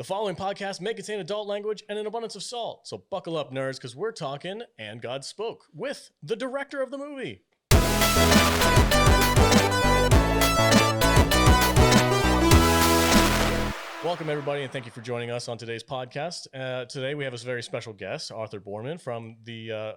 The following podcast may contain adult language and an abundance of salt, so buckle up, nerds, because we're talking And God Spoke with the director of the movie. Welcome, everybody, and thank you for joining us on today's podcast. Today, we have a very special guest, Arthur Borman, from the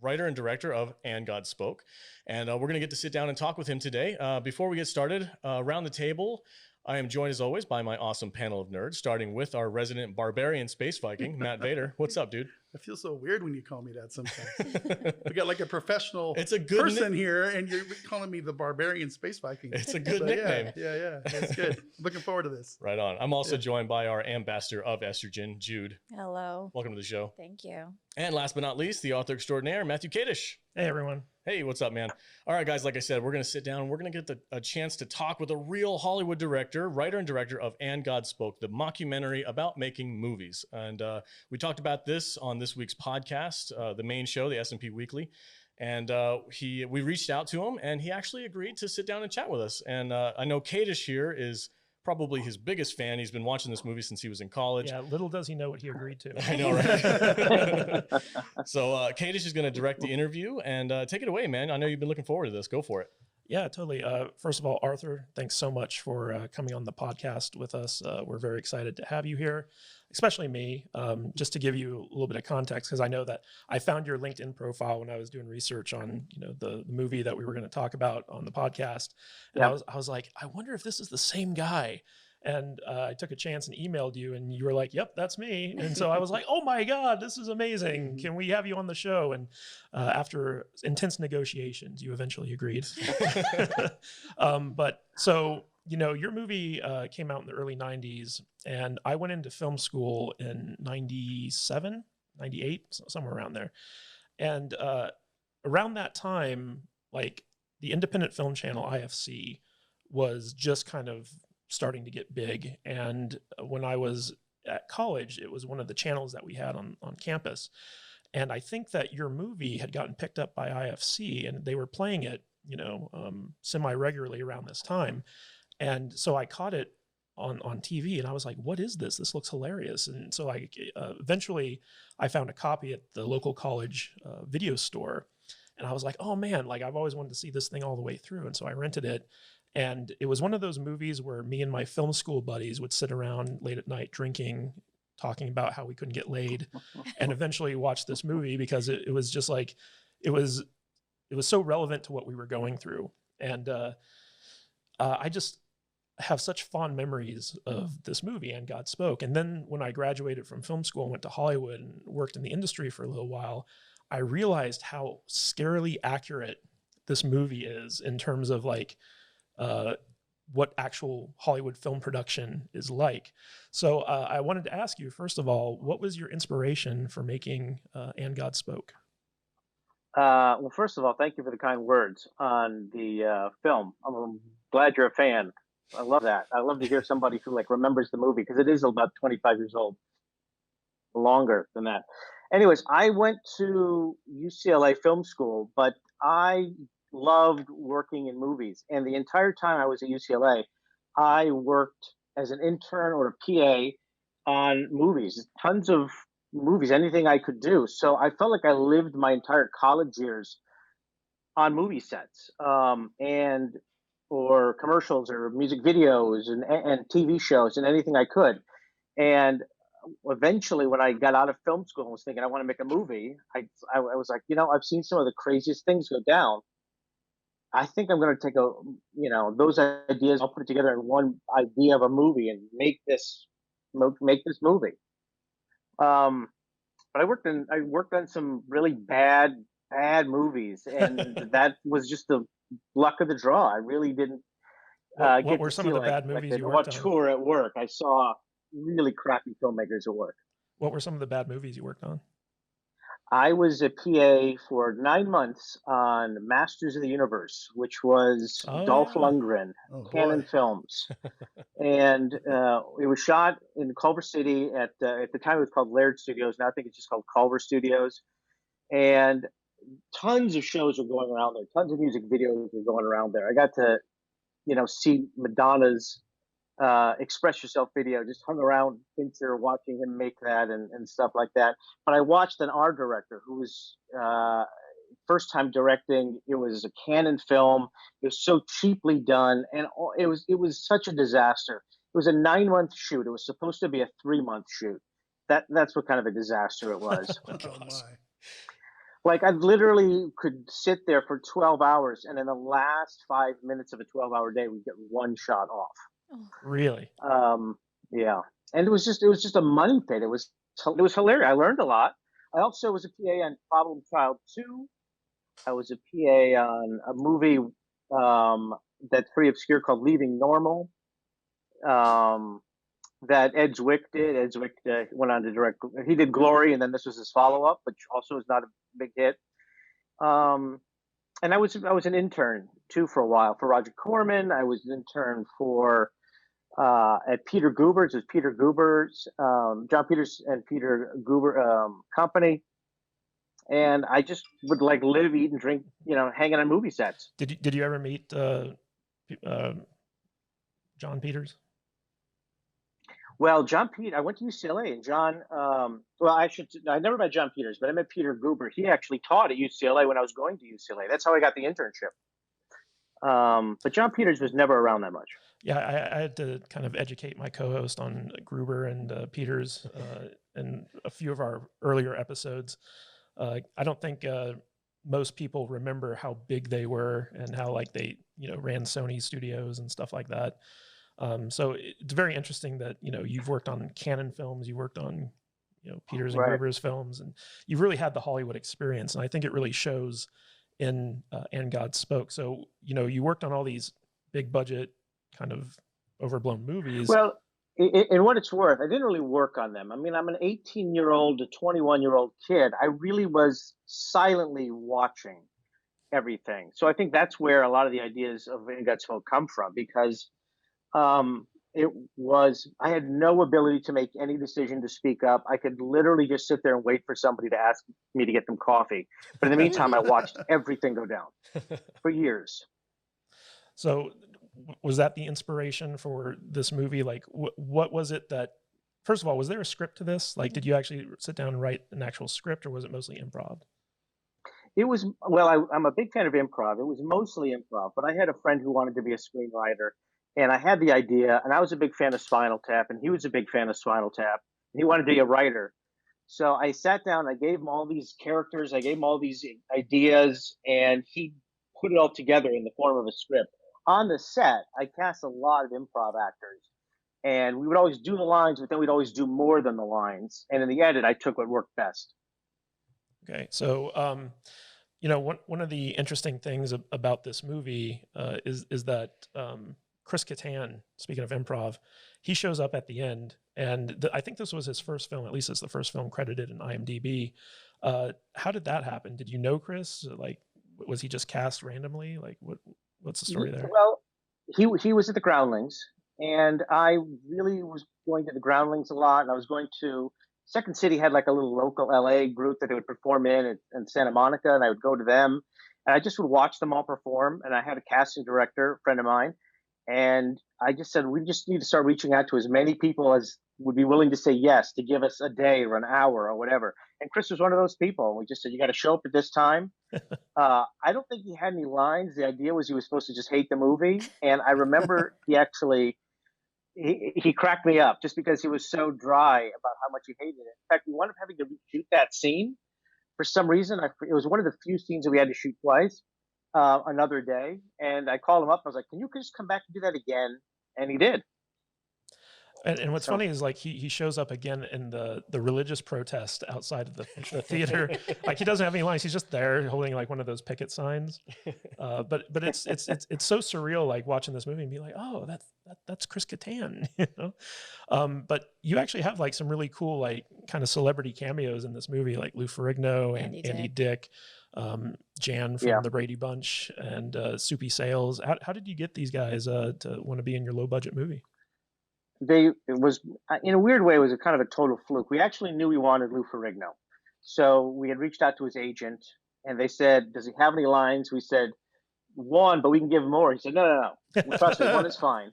writer and director of And God Spoke. And we're going to get to sit down and talk with him today. Before we get started, around the table, I am joined, as always, by my awesome panel of nerds, starting with our resident barbarian space Viking, Matt Vader. What's up, dude? I feel so weird when you call me that sometimes. We got like a professional person here, and you're calling me the barbarian space Viking. It's a good nickname. Yeah. That's good. Looking forward to this. Right on. I'm also joined by our ambassador of estrogen, Jude. Hello. Welcome to the show. Thank you. And last but not least, the author extraordinaire, Matthew Kadish. Hey, everyone. Hey, what's up, man? All right, guys, like I said, we're going to sit down and we're going to get a chance to talk with a real Hollywood director, writer and director of And God Spoke, the mockumentary about making movies. And we talked about this on this week's podcast, the main show, the S&P Weekly. And we reached out to him, and he actually agreed to sit down and chat with us. And I know Kadish here is probably his biggest fan. He's been watching this movie since he was in college. Yeah, little does he know what he agreed to. I know, right? So Kadish is going to direct the interview, and take it away, man. I know you've been looking forward to this. Go for it. Yeah, totally. First of all, Arthur, thanks so much for coming on the podcast with us. We're very excited to have you here, especially me. Just to give you a little bit of context, because I know that I found your LinkedIn profile when I was doing research on the movie that we were going to talk about on the podcast. And I was like, I wonder if this is the same guy. And I took a chance and emailed you, and you were like, yep, that's me. And so I was like, oh my God, this is amazing. Can we have you on the show? And after intense negotiations, you eventually agreed. But so, your movie came out in the early 90s, and I went into film school in 97, 98, somewhere around there. And around that time, like the independent film channel IFC was just kind of starting to get big. And when I was at college, it was one of the channels that we had on campus. And I think that your movie had gotten picked up by IFC, and they were playing it, semi-regularly around this time. And so I caught it on TV, and I was like, what is this? This looks hilarious. And so I eventually I found a copy at the local college video store. And I was like, oh man, like I've always wanted to see this thing all the way through. And so I rented it. And it was one of those movies where me and my film school buddies would sit around late at night drinking, talking about how we couldn't get laid, and eventually watch this movie because it was just like, it was so relevant to what we were going through. And I just have such fond memories of this movie, And God Spoke. And then when I graduated from film school and went to Hollywood and worked in the industry for a little while, I realized how scarily accurate this movie is in terms of like, what actual Hollywood film production is like. So I wanted to ask you, first of all, what was your inspiration for making And God Spoke? Well, first of all, thank you for the kind words on the film. I'm glad you're a fan. I love that. I love to hear somebody who remembers the movie, because it is about 25 years old, longer than that. Anyways, I went to UCLA Film School, but I loved working in movies. And the entire time I was at UCLA, I worked as an intern or a PA on movies, tons of movies, anything I could do. So I felt like I lived my entire college years on movie sets, or commercials or music videos and TV shows and anything I could. And eventually, when I got out of film school and was thinking I want to make a movie, I was like, I've seen some of the craziest things go down. I think I'm going to take those ideas, I'll put it together in one idea of a movie and make this movie. But I worked on some really bad movies, and that was just the luck of the draw. I really didn't. What were some of the bad movies you worked on? Tour at work, I saw really crappy filmmakers at work. What were some of the bad movies you worked on? I was a PA for 9 months on Masters of the Universe, which was Dolph Lundgren, Canon Films. And it was shot in Culver City at the time it was called Laird Studios. Now I think it's just called Culver Studios. And tons of shows were going around there. Tons of music videos were going around there. I got to, see Madonna's Express Yourself video, just hung around Fincher watching him make that and stuff like that. But I watched an art director who was first time directing. It was a Canon film. It was so cheaply done, and it was such a disaster. It was a 9-month shoot. It was supposed to be a 3-month shoot. That's what kind of a disaster it was. Oh, Oh gosh. my. Like I literally could sit there for 12 hours, and in the last 5 minutes of a 12-hour day, we get one shot off. Oh, Really? Yeah, and it was just a money pit. It was hilarious. I learned a lot. I also was a PA on Problem Child 2. I was a PA on a movie that's pretty obscure called Leaving Normal. That Ed Zwick did. Ed Zwick went on to direct. He did Glory, and then this was his follow up, which also is not a big hit. And I was an intern too for a while for Roger Corman. I was an intern for at Peter Guber's. It was Peter Guber's, John Peters and Peter Guber company. And I just would like live, eat, and drink, hanging on movie sets. Did you ever meet John Peters? Well, I went to UCLA, and John. I never met John Peters, but I met Peter Guber. He actually taught at UCLA when I was going to UCLA. That's how I got the internship. But John Peters was never around that much. Yeah, I had to kind of educate my co-host on Gruber and Peters in a few of our earlier episodes. I don't think most people remember how big they were and how like they ran Sony studios and stuff like that. So it's very interesting that you've worked on Canon films, you worked on Peters and Right. Gruber's films, and you've really had the Hollywood experience, and I think it really shows in And God Spoke. So you worked on all these big budget kind of overblown movies. Well, in what it's worth, I didn't really work on them. I mean, I'm an 18-year-old to 21-year-old kid. I really was silently watching everything. So I think that's where a lot of the ideas of And God Spoke come from, because I had no ability to make any decision to speak up. I could literally just sit there and wait for somebody to ask me to get them coffee. But in the meantime, I watched everything go down for years. So was that the inspiration for this movie? Like, what was it that, first of all, was there a script to this? Like, did you actually sit down and write an actual script, or was it mostly improv? It was, well, I'm a big fan of improv. It was mostly improv, but I had a friend who wanted to be a screenwriter, and I had the idea, and I was a big fan of Spinal Tap, and he was a big fan of Spinal Tap, and he wanted to be a writer. So I sat down, I gave him all these characters, I gave him all these ideas, and he put it all together in the form of a script. On the set, I cast a lot of improv actors, and we would always do the lines, but then we'd always do more than the lines. And in the edit, I took what worked best. Okay, so one of the interesting things about this movie is that Chris Kattan, speaking of improv, he shows up at the end, and I think this was his first film. At least it's the first film credited in IMDb. How did that happen? Did you know Chris? Like, was he just cast randomly? Like, what's the story there? Well, he was at the Groundlings, and I really was going to the Groundlings a lot, and I was going to Second City had like a little local LA group that they would perform in Santa Monica, and I would go to them, and I just would watch them all perform. And I had a casting director, a friend of mine, and I just said, we just need to start reaching out to as many people as would be willing to say yes to give us a day or an hour or whatever. And Chris was one of those people. We just said, you got to show up at this time. I don't think he had any lines. The idea was he was supposed to just hate the movie. And I remember he cracked me up just because he was so dry about how much he hated it. In fact, we wound up having to reshoot that scene for some reason. It was one of the few scenes that we had to shoot twice, another day. And I called him up. I was like, can you just come back and do that again? And he did. And what's funny is like he shows up again in the religious protest outside of the theater. Like, he doesn't have any lines. He's just there holding like one of those picket signs. But it's so surreal, like watching this movie and be like, oh, that's Chris Kattan, But you actually have like some really cool like kind of celebrity cameos in this movie, like Lou Ferrigno and Andy Dick, Jan from the Brady Bunch, and Soupy Sales. How did you get these guys to want to be in your low budget movie? It was, in a weird way, it was a kind of a total fluke. We actually knew we wanted Lou Ferrigno. So we had reached out to his agent, and they said, does he have any lines? We said, one, but we can give him more. He said, no. Trust me, one is fine.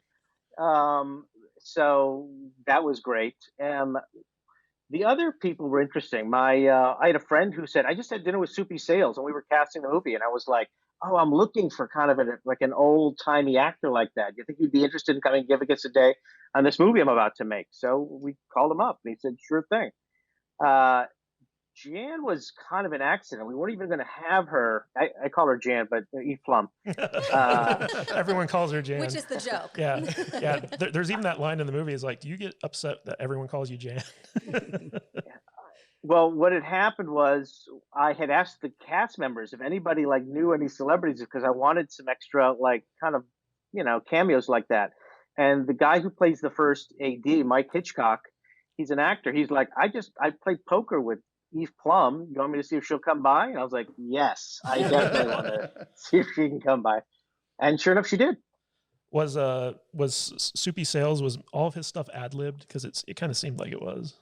So that was great. The other people were interesting. I had a friend who said, I just had dinner with Soupy Sales and we were casting the movie. And I was like, oh, I'm looking for kind of like an old timey actor like that. You think he'd be interested in coming and giving us a day on this movie I'm about to make? So we called him up and he said, sure thing. Jan was kind of an accident. We weren't even going to have her. I call her Jan, but Eve Plum. Everyone calls her Jan. Which is the joke. Yeah. Yeah. There's even that line in the movie is like, do you get upset that everyone calls you Jan? Well, what had happened was I had asked the cast members if anybody like knew any celebrities because I wanted some extra like kind of, cameos like that. And the guy who plays the first AD, Mike Hitchcock, he's an actor. He's like, I played poker with Eve Plum. You want me to see if she'll come by? And I was like, yes, I definitely want to see if she can come by. And sure enough, she did. Was Soupy Sales, was all of his stuff ad-libbed? Because it kind of seemed like it was.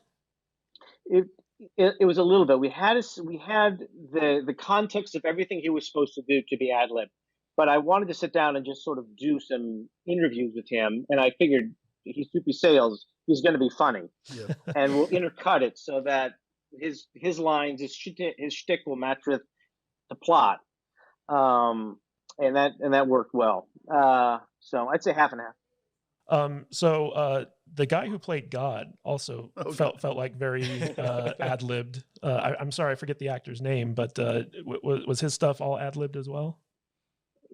It was a little bit. We had the context of everything he was supposed to do to be ad-lib. But I wanted to sit down and just sort of do some interviews with him. And I figured he's Soupy Sales. He's going to be funny. Yeah. And we'll intercut it so that his lines, his shtick will match with the plot. And that worked well. So I'd say half and half. So the guy who played God also felt like very ad-libbed. I'm sorry, I forget the actor's name, but was his stuff all ad-libbed as well?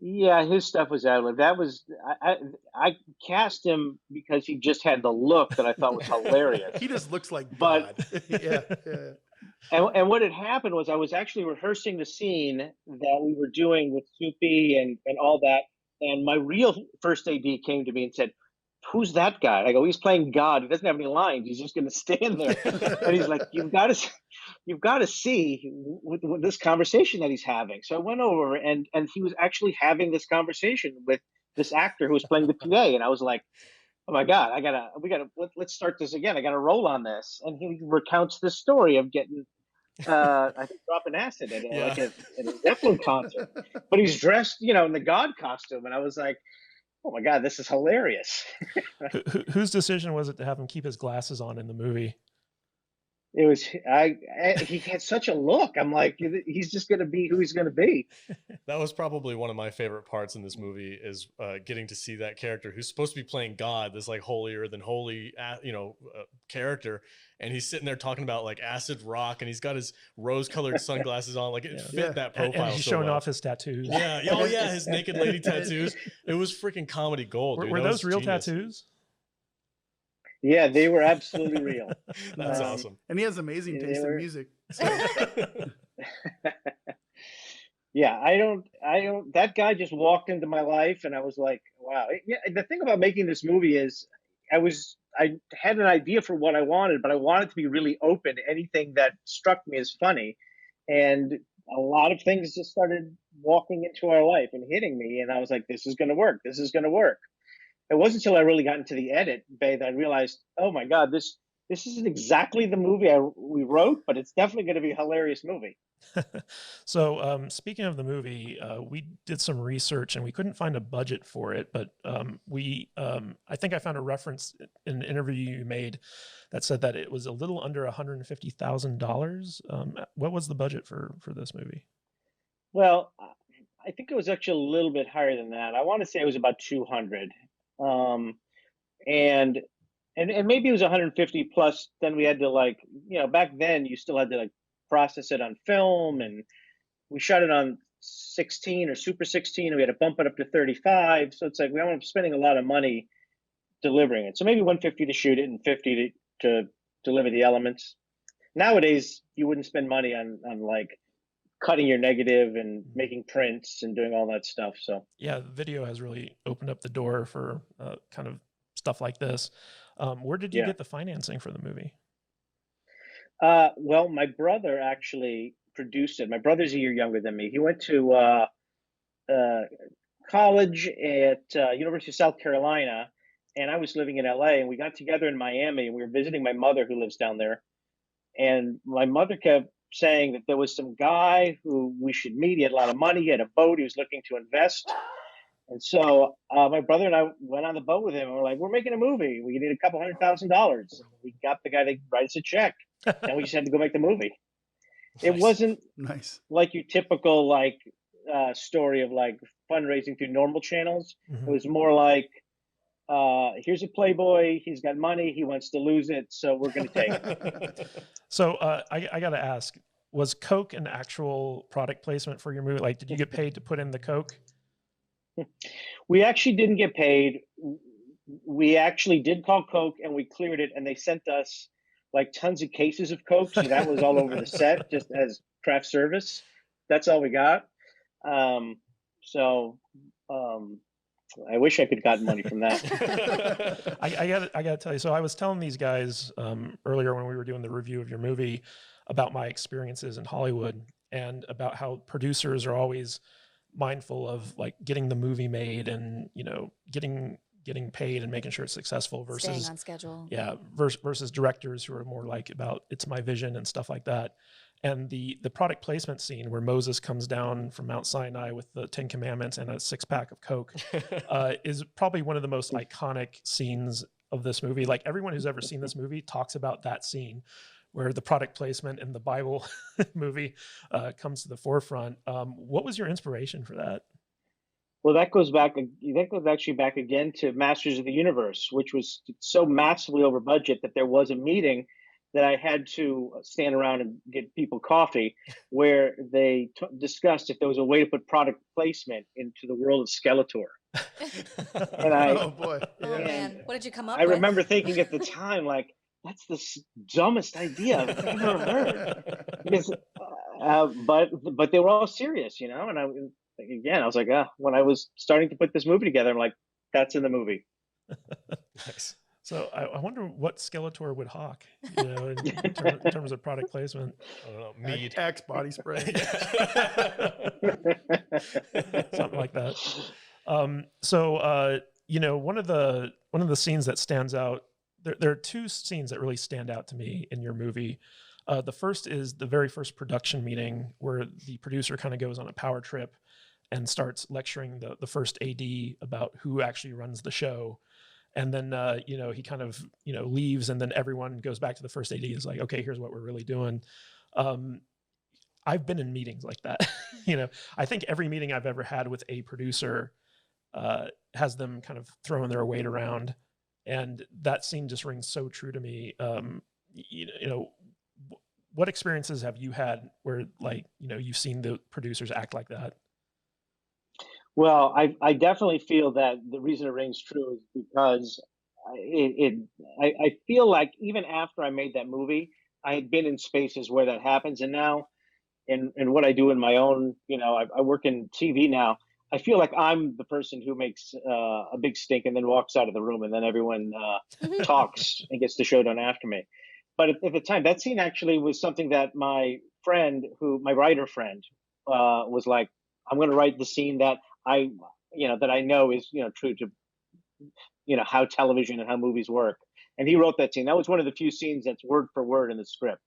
Yeah, his stuff was ad-libbed. That was I cast him because he just had the look that I thought was hilarious. He just looks like God. Yeah. And what had happened was I was actually rehearsing the scene that we were doing with Soupy and all that. And my real first AD came to me and said, who's that guy? I go, he's playing God. He doesn't have any lines. He's just going to stand there. And he's like, you've got to see with this conversation that he's having. So I went over and he was actually having this conversation with this actor who was playing the PA. And I was like, oh my God, let's start this again. I got to roll on this. And he recounts the story of getting, I think, dropping acid at a Zeppelin concert. But he's dressed, in the God costume. And I was like, oh my God, this is hilarious. Whose decision was it to have him keep his glasses on in the movie? It was, he had such a look. I'm like, he's just going to be who he's going to be. That was probably one of my favorite parts in this movie is getting to see that character who's supposed to be playing God, this like holier than holy, character. And he's sitting there talking about like acid rock and he's got his rose colored sunglasses on. Like it fit that profile. And he's showing off his tattoos. Yeah. Oh yeah. His naked lady tattoos. It was freaking comedy gold. Were those real tattoos? Yeah, they were absolutely real. That's awesome. And he has amazing taste in music. So. Yeah, I don't, that guy just walked into my life and I was like, wow. Yeah, the thing about making this movie is I had an idea for what I wanted, but I wanted to be really open to anything that struck me as funny. And a lot of things just started walking into our life and hitting me. And I was like, this is going to work. This is going to work. It wasn't until I really got into the edit bay that I realized, oh my God, this isn't exactly the movie we wrote, but it's definitely going to be a hilarious movie. So speaking of the movie, we did some research and we couldn't find a budget for it, but I think I found a reference in an interview you made that said that it was a little under $150,000. What was the budget for this movie? Well, I think it was actually a little bit higher than that. I want to say it was about 200. And maybe it was 150 plus. Then we had to back then you still had to process it on film, and we shot it on 16 or Super 16, and we had to bump it up to 35. So it's like we ended up spending a lot of money delivering it. So maybe 150 to shoot it and 50 to deliver the elements. Nowadays, you wouldn't spend money on cutting your negative and making prints and doing all that stuff. So yeah, video has really opened up the door for kind of stuff like this. Where did you get the financing for the movie? Well, my brother actually produced it. My brother's a year younger than me. He went to college at University of South Carolina, and I was living in LA, and we got together in Miami, and we were visiting my mother who lives down there. And my mother kept saying that there was some guy who we should meet. He had a lot of money. He had a boat. He was looking to invest. And so my brother and I went on the boat with him, and we're like, we're making a movie. We need a couple $100,000. We got the guy to write us a check. Then we just had to go make the movie. It Nice. wasn't Nice. like your typical like story of like fundraising through normal channels. It was more like, here's a playboy. He's got money. He wants to lose it, so we're going to take it. So I got to ask, was Coke an actual product placement for your movie? Like, did you get paid to put in the Coke? We actually didn't get paid. We actually did call Coke and we cleared it, and they sent us like tons of cases of Coke. So that was all over the set, just as craft service. That's all we got. I wish I could have gotten money from that. I got to tell you. So I was telling these guys earlier when we were doing the review of your movie about my experiences in Hollywood and about how producers are always mindful of like getting the movie made and, you know, getting paid and making sure it's successful versus staying on schedule. Yeah. Versus directors who are more like about it's my vision and stuff like that. And the product placement scene where Moses comes down from Mount Sinai with the 10 Commandments and a 6-pack of Coke is probably one of the most iconic scenes of this movie. Like everyone who's ever seen this movie talks about that scene where the product placement in the Bible movie comes to the forefront. What was your inspiration for that? Well, that goes actually back again to Masters of the Universe, which was so massively over budget that there was a meeting that I had to stand around and get people coffee where they discussed if there was a way to put product placement into the world of Skeletor. And Oh boy. Oh man, what did you come up I with? remember thinking at the time, like, that's the dumbest idea I've ever heard. Because, but they were all serious, you know. And I was like, when I was starting to put this movie together, I'm like, that's in the movie. Nice. So I wonder what Skeletor would hawk, you know, in terms of product placement. I don't know. Mead. Axe body spray. Something like that. You know, one of the scenes that stands out, there are two scenes that really stand out to me in your movie. The first is the very first production meeting where the producer kind of goes on a power trip and starts lecturing the first AD about who actually runs the show. And then, you know, he kind of, you know, leaves and then everyone goes back to the first AD is like, okay, here's what we're really doing. I've been in meetings like that. You know, I think every meeting I've ever had with a producer has them kind of throwing their weight around. And that scene just rings so true to me. You know, what experiences have you had where, like, you know, you've seen the producers act like that? Well, I definitely feel that the reason it rings true is because I feel like even after I made that movie, I had been in spaces where that happens. And now in what I do in my own, you know, I work in TV now. I feel like I'm the person who makes a big stink and then walks out of the room and then everyone talks and gets the show done after me. But at the time, that scene actually was something that my writer friend was like, I'm going to write the scene that I know is, you know, true to, you know, how television and how movies work. And he wrote that scene. That was one of the few scenes that's word for word in the script.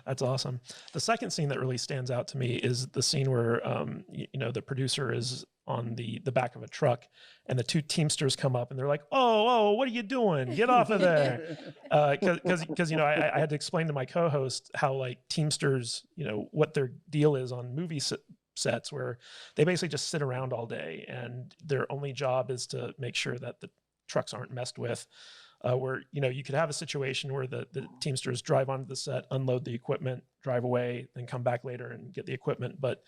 That's awesome. The second scene that really stands out to me is the scene where, you know, the producer is on the back of a truck and the two Teamsters come up and they're like, oh, what are you doing? Get off of there. Cause you know, I had to explain to my co-host how like Teamsters, you know, what their deal is on movie sets where they basically just sit around all day and their only job is to make sure that the trucks aren't messed with. Where, you know, you could have a situation where the Teamsters drive onto the set, unload the equipment, drive away, then come back later and get the equipment. But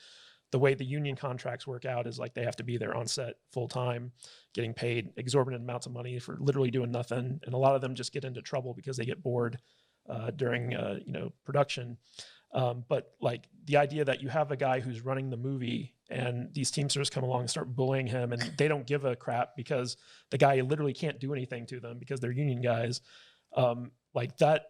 the way the union contracts work out is like they have to be there on set full time, getting paid exorbitant amounts of money for literally doing nothing. And a lot of them just get into trouble because they get bored during you know, production. But like the idea that you have a guy who's running the movie and these Teamsters come along and start bullying him and they don't give a crap because the guy literally can't do anything to them because they're union guys. Like that,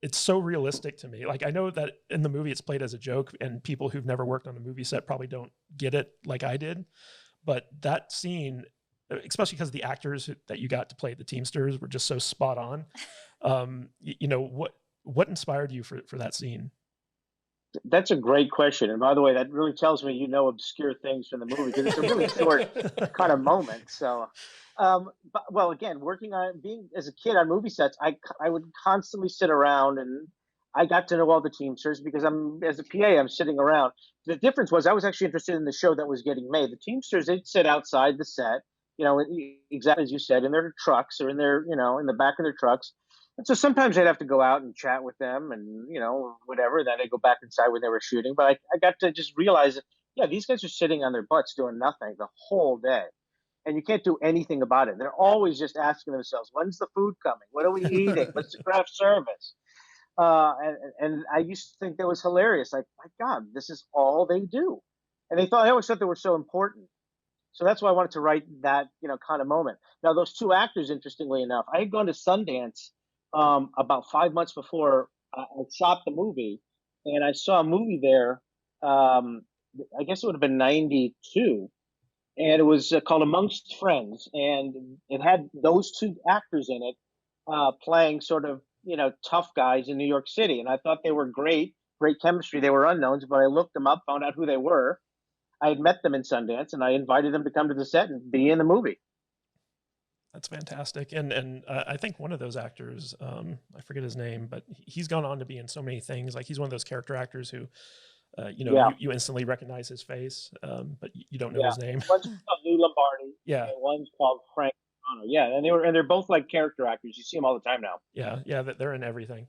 it's so realistic to me. Like I know that in the movie it's played as a joke and people who've never worked on a movie set probably don't get it like I did. But that scene, especially because the actors that you got to play the Teamsters were just so spot on. You know, what inspired you for that scene? That's a great question. And by the way, that really tells me you know obscure things from the movie because it's a really short kind of moment. So, but well, again, working on being as a kid on movie sets, I would constantly sit around and I got to know all the Teamsters because I'm as a PA, I'm sitting around. The difference was I was actually interested in the show that was getting made. The Teamsters, they'd sit outside the set, exactly as you said, in their trucks or in their, in the back of their trucks. And so sometimes I'd have to go out and chat with them and, whatever. Then I'd go back inside when they were shooting. But I got to just realize that, yeah, these guys are sitting on their butts doing nothing the whole day. And you can't do anything about it. They're always just asking themselves, when's the food coming? What are we eating? What's the craft service? And I used to think that was hilarious. Like, my God, this is all they do. And I always thought they were so important. So that's why I wanted to write that, kind of moment. Now, those two actors, interestingly enough, I had gone to Sundance about 5 months before I shot the movie, and I saw a movie there. I guess it would have been '92, and it was called Amongst Friends, and it had those two actors in it playing sort of tough guys in New York City, and I thought they were great chemistry. They were unknowns, but I looked them up, found out who they were. I had met them in Sundance, and I invited them to come to the set and be in the movie. That's fantastic. And I think one of those actors, I forget his name, but he's gone on to be in so many things. Like he's one of those character actors who, you instantly recognize his face, but you don't know his name. One's called Lou Lombardi. Yeah. And one's called Frank. Yeah. And they're both like character actors. You see them all the time now. Yeah. Yeah. They're in everything.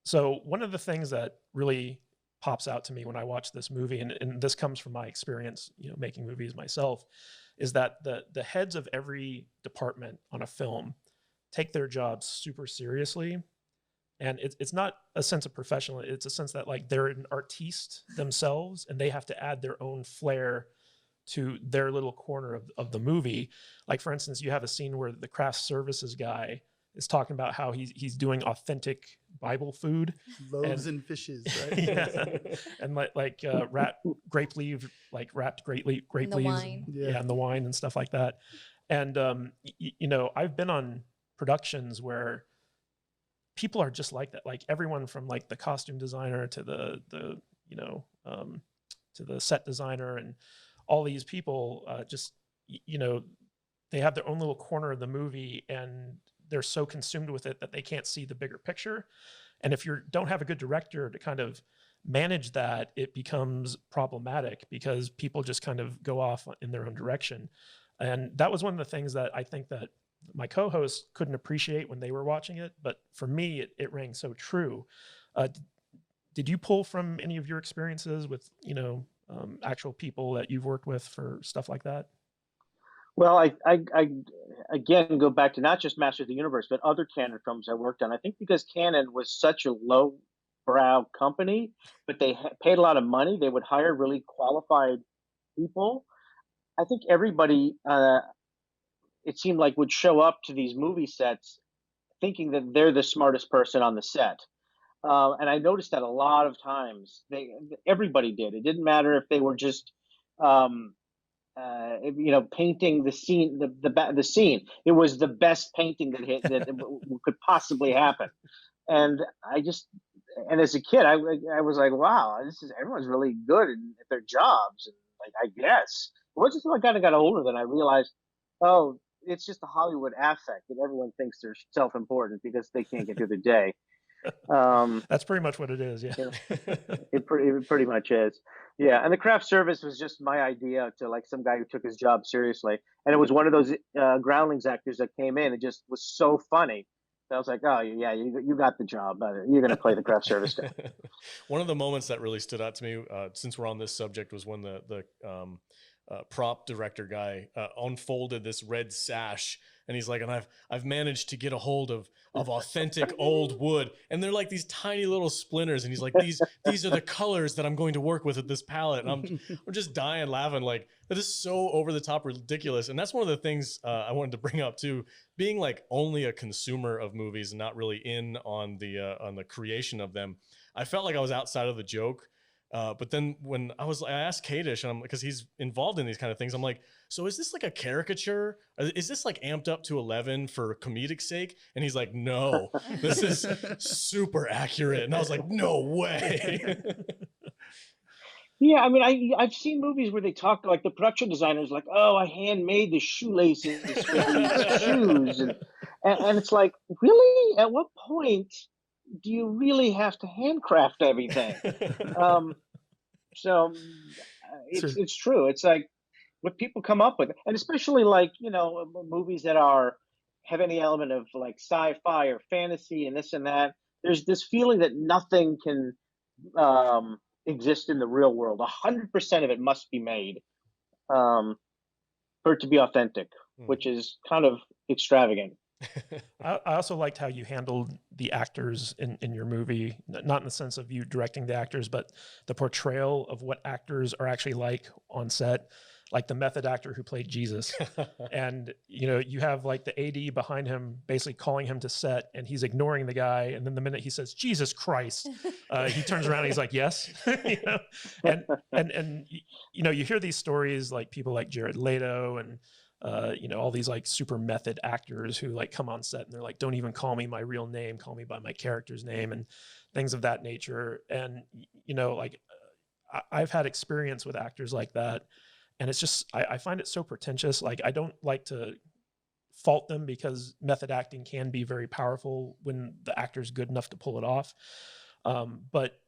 So one of the things that really pops out to me when I watch this movie, and this comes from my experience, making movies myself, is that the heads of every department on a film take their jobs super seriously. And it's not a sense of professional, it's a sense that like they're an artiste themselves and they have to add their own flair to their little corner of the movie. Like for instance, you have a scene where the craft services guy is talking about how he's doing authentic Bible food, loaves and fishes, right? Yeah, and grape leaf, like wrapped grape leaves, wine. And the wine and stuff like that. And I've been on productions where people are just like that. Like everyone from like the costume designer to the set designer and all these people they have their own little corner of the movie and they're so consumed with it that they can't see the bigger picture. And if you don't have a good director to kind of manage that, it becomes problematic because people just kind of go off in their own direction. And that was one of the things that I think that my co-hosts couldn't appreciate when they were watching it. But for me, it rang so true. Did you pull from any of your experiences with, actual people that you've worked with for stuff like that? Well, I again go back to not just Master of the Universe, but other Canon films I worked on. I think because Canon was such a low-brow company, but they paid a lot of money, they would hire really qualified people. I think everybody, it seemed like, would show up to these movie sets thinking that they're the smartest person on the set. And I noticed that a lot of times. Everybody did. It didn't matter if they were just painting the scene, the scene. It was the best painting that could possibly happen. And as a kid, I was like, wow, everyone's really good at their jobs. And like, I guess it wasn't until I kind of got older that I realized, oh, it's just the Hollywood affect that everyone thinks they're self-important because they can't get through the day. That's pretty much what it is. Yeah. It pretty much is. Yeah. And the craft service was just my idea to like some guy who took his job seriously. And it was one of those Groundlings actors that came in. It just was so funny. I was like, oh yeah, you got the job. You're going to play the craft service guy. One of the moments that really stood out to me, since we're on this subject, was when the prop director guy unfolded this red sash, and he's like, and I've managed to get a hold of authentic old wood, and they're like these tiny little splinters, and he's like, these are the colors that I'm going to work with at this palette, and I'm just dying laughing. Like, that is so over the top ridiculous. And that's one of the things I wanted to bring up too, being like only a consumer of movies and not really in on the creation of them. I felt like I was outside of the joke But then when I asked Kadish, and I'm because he's involved in these kind of things, I'm like, so is this like a caricature? Is this like amped up to 11 for comedic sake? And he's like, no, this is super accurate. And I was like, no way. Yeah, I mean, I've seen movies where they talk like the production designers, like, oh, I handmade the shoelaces for these shoes, and it's like, really? At what point do you really have to handcraft everything? So it's true. It's like what people come up with, and especially like movies that have any element of like sci-fi or fantasy and this and that. There's this feeling that nothing can exist in the real world. 100% of it must be made for it to be authentic, which is kind of extravagant. I also liked how you handled the actors in your movie, not in the sense of you directing the actors, but the portrayal of what actors are actually like on set, like the method actor who played Jesus. And, you have like the AD behind him basically calling him to set, and he's ignoring the guy. And then the minute he says, Jesus Christ, he turns around and he's like, yes. And you hear these stories like people like Jared Leto and, all these like super method actors who like come on set and they're like, don't even call me my real name, call me by my character's name and things of that nature. And, I've had experience with actors like that. And it's just, I find it so pretentious. Like, I don't like to fault them because method acting can be very powerful when the actor's good enough to pull it off. But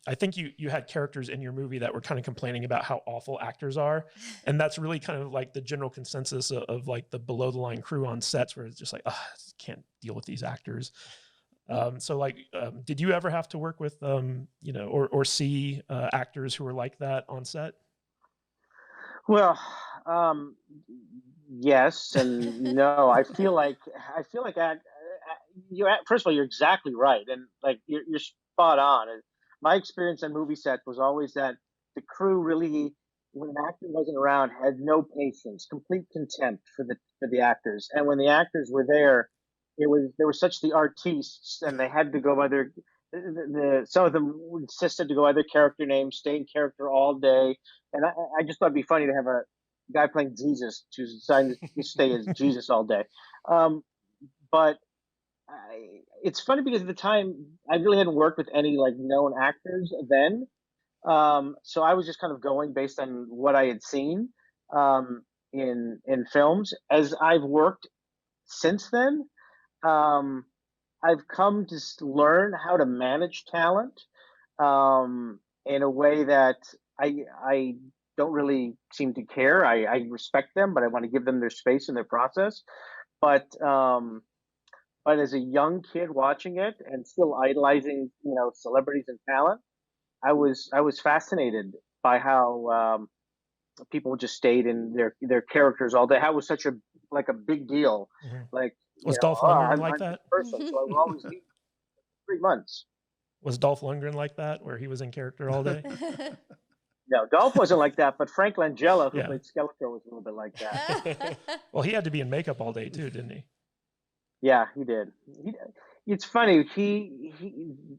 I think you had characters in your movie that were kind of complaining about how awful actors are. And that's really kind of like the general consensus of like the below the line crew on sets where it's just like, I can't deal with these actors. Did you ever have to work with, or see actors who were like that on set? Well, yes and no. I feel like first of all, you're exactly right, and like you're spot on. And my experience on movie set was always that the crew really, when an actor wasn't around, had no patience, complete contempt for the actors, and when the actors were there, they were such the artistes, and they had to go by their some of them insisted to go by their character name, stay in character all day, and I just thought it'd be funny to have a guy playing Jesus to decide to stay as Jesus all day. But it's funny because at the time I really hadn't worked with any like known actors then, so I was just kind of going based on what I had seen in films. As I've worked since then, I've come to learn how to manage talent in a way that I don't really seem to care. I respect them, but I want to give them their space and their process. But as a young kid watching it and still idolizing, celebrities and talent, I was fascinated by how people just stayed in their characters all day. How it was such a big deal. Mm-hmm. Like, was Dolph Lundgren like I'm that? this person, so I will always be 3 months. Was Dolph Lundgren like that, where he was in character all day? No, Dolph wasn't like that, but Frank Langella, who played Skeletor, was a little bit like that. Well, he had to be in makeup all day too, didn't he? Yeah, he did. It's funny.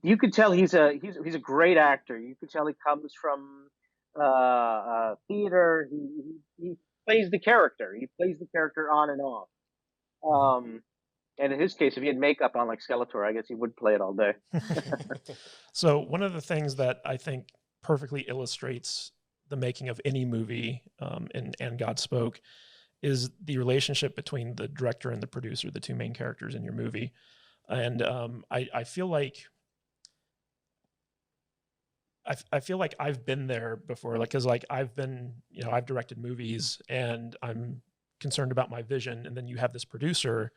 You could tell he's a great actor. You could tell he comes from theater. He plays the character. He plays the character on and off. And in his case, if he had makeup on like Skeletor, I guess he would play it all day. So one of the things that I think perfectly illustrates the making of any movie, and God Spoke, is the relationship between the director and the producer, the two main characters in your movie. And I feel like I've been there before, because I've been, I've directed movies and I'm concerned about my vision. And then you have this producer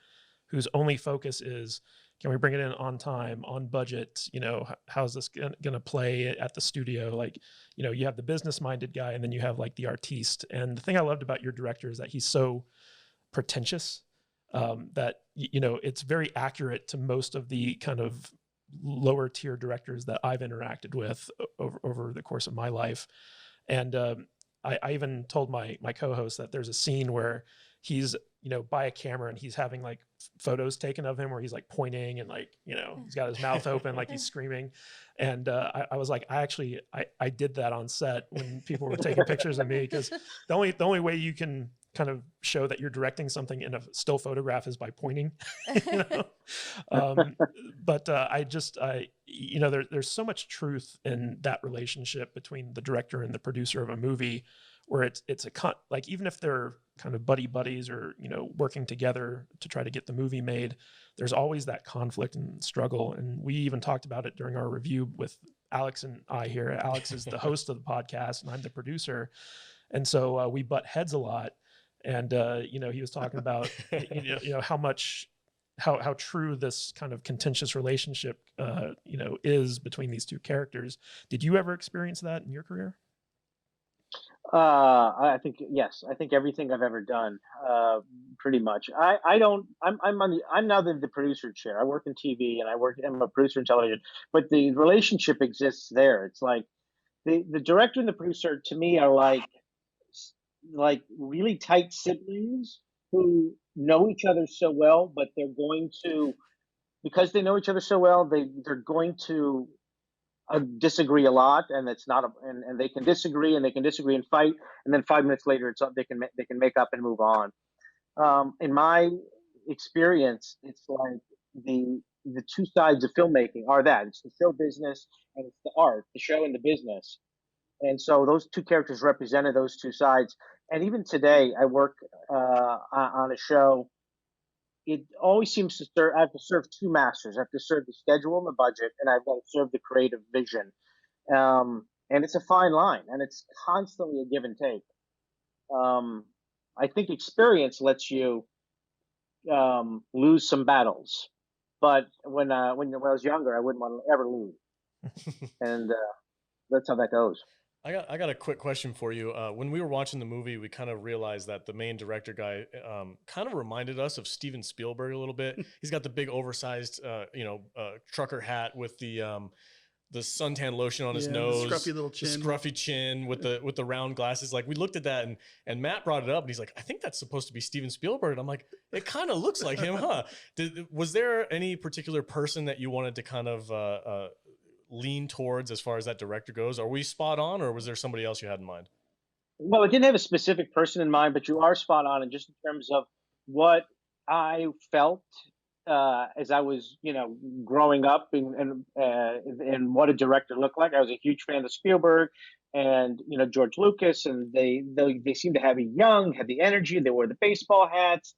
whose only focus is, can we bring it in on time, on budget? How's this going to play at the studio? You have the business-minded guy, and then you have like the artiste. And the thing I loved about your director is that he's so pretentious that, it's very accurate to most of the kind of lower tier directors that I've interacted with over the course of my life. And I even told my co-host that there's a scene where he's, you know, by a camera and he's having like photos taken of him where he's like pointing and like, you know, he's got his mouth open like he's screaming. And I was like, I did that on set when people were taking pictures of me, because the only way you can kind of show that you're directing something in a still photograph is by pointing. You know? But you know, there's so much truth in that relationship between the director and the producer of a movie, where it's like, even if they're kind of buddies or, you know, working together to try to get the movie made, there's always that conflict and struggle. And we even talked about it during our review with Alex and I here. Alex is the host of the podcast and I'm the producer. And so we butt heads a lot. And, you know, he was talking about, you know, how true this kind of contentious relationship, you know, is between these two characters. Did you ever experience that in your career? I think yes. I think everything I've ever done, pretty much. I'm now the producer chair. I work in TV and I'm a producer in television, but the relationship exists there. It's like the director and the producer to me are like really tight siblings who know each other so well, but they're going to, because they know each other so well, they're going to disagree a lot, and it's not and they can disagree and fight, and then 5 minutes later they can make up and move on. In my experience, it's like the two sides of filmmaking are that it's the show business and it's the art, the show and the business. And so those two characters represented those two sides. And even today, I work on a show. It always seems to serve. I have to serve two masters. I have to serve the schedule and the budget, and I've got to serve the creative vision. And it's a fine line, and it's constantly a give and take. I think experience lets you lose some battles, but when I was younger, I wouldn't want to ever lose, and that's how that goes. I got a quick question for you. When we were watching the movie, we kind of realized that the main director guy kind of reminded us of Steven Spielberg a little bit. He's got the big oversized, trucker hat with the suntan lotion on his nose, scruffy little chin, the scruffy chin with the round glasses. Like, we looked at that and Matt brought it up and he's like, I think that's supposed to be Steven Spielberg. And I'm like, it kind of looks like him, huh? Was there any particular person that you wanted to kind of lean towards as far as that director goes? Are we spot on, or was there somebody else you had in mind? Well, I didn't have a specific person in mind, but you are spot on, and just in terms of what I felt as I was, growing up, and what a director looked like. I was a huge fan of Spielberg and George Lucas, and they seemed to have it young, had the energy. They wore the baseball hats,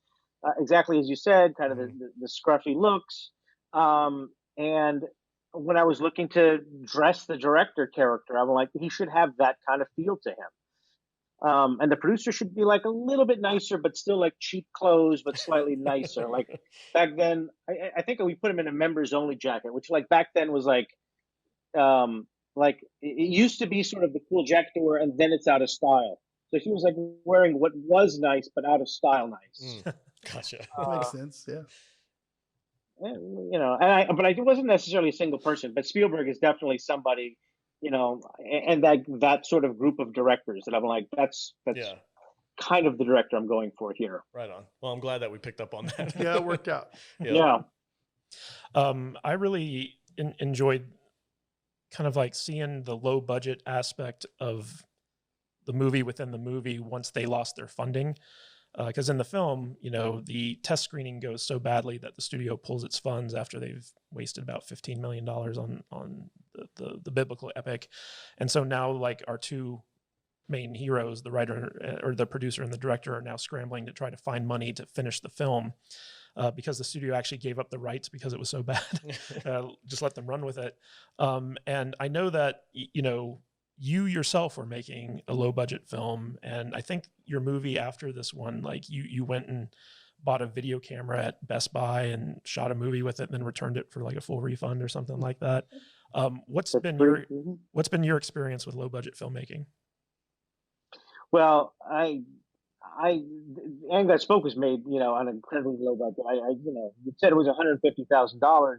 exactly as you said, kind of the scruffy looks, and when I was looking to dress the director character, I'm like, he should have that kind of feel to him. And the producer should be like a little bit nicer, but still like cheap clothes, but slightly nicer. Like back then, I think we put him in a members only jacket, which like back then was like it used to be sort of the cool jacket to wear, and then it's out of style. So he was like wearing what was nice, but out of style nice. Gotcha. That makes sense. Yeah. But I wasn't necessarily a single person, but Spielberg is definitely somebody, and that sort of group of directors that I'm like, that's kind of the director I'm going for here. Right on. Well, I'm glad that we picked up on that. Yeah, it worked out. Yeah. I really enjoyed kind of like seeing the low budget aspect of the movie within the movie once they lost their funding. Because in the film, the test screening goes so badly that the studio pulls its funds after they've wasted about $15 million on the biblical epic. And so now, like, our two main heroes, the writer or the producer and the director, are now scrambling to try to find money to finish the film, because the studio actually gave up the rights because it was so bad. Just let them run with it. And I know that, you yourself were making a low budget film. And I think your movie after this one, like you went and bought a video camera at Best Buy and shot a movie with it and then returned it for like a full refund or something like that. What's been your experience with low budget filmmaking? Well, And God Spoke was made, on an incredibly low budget. You said it was $150,000,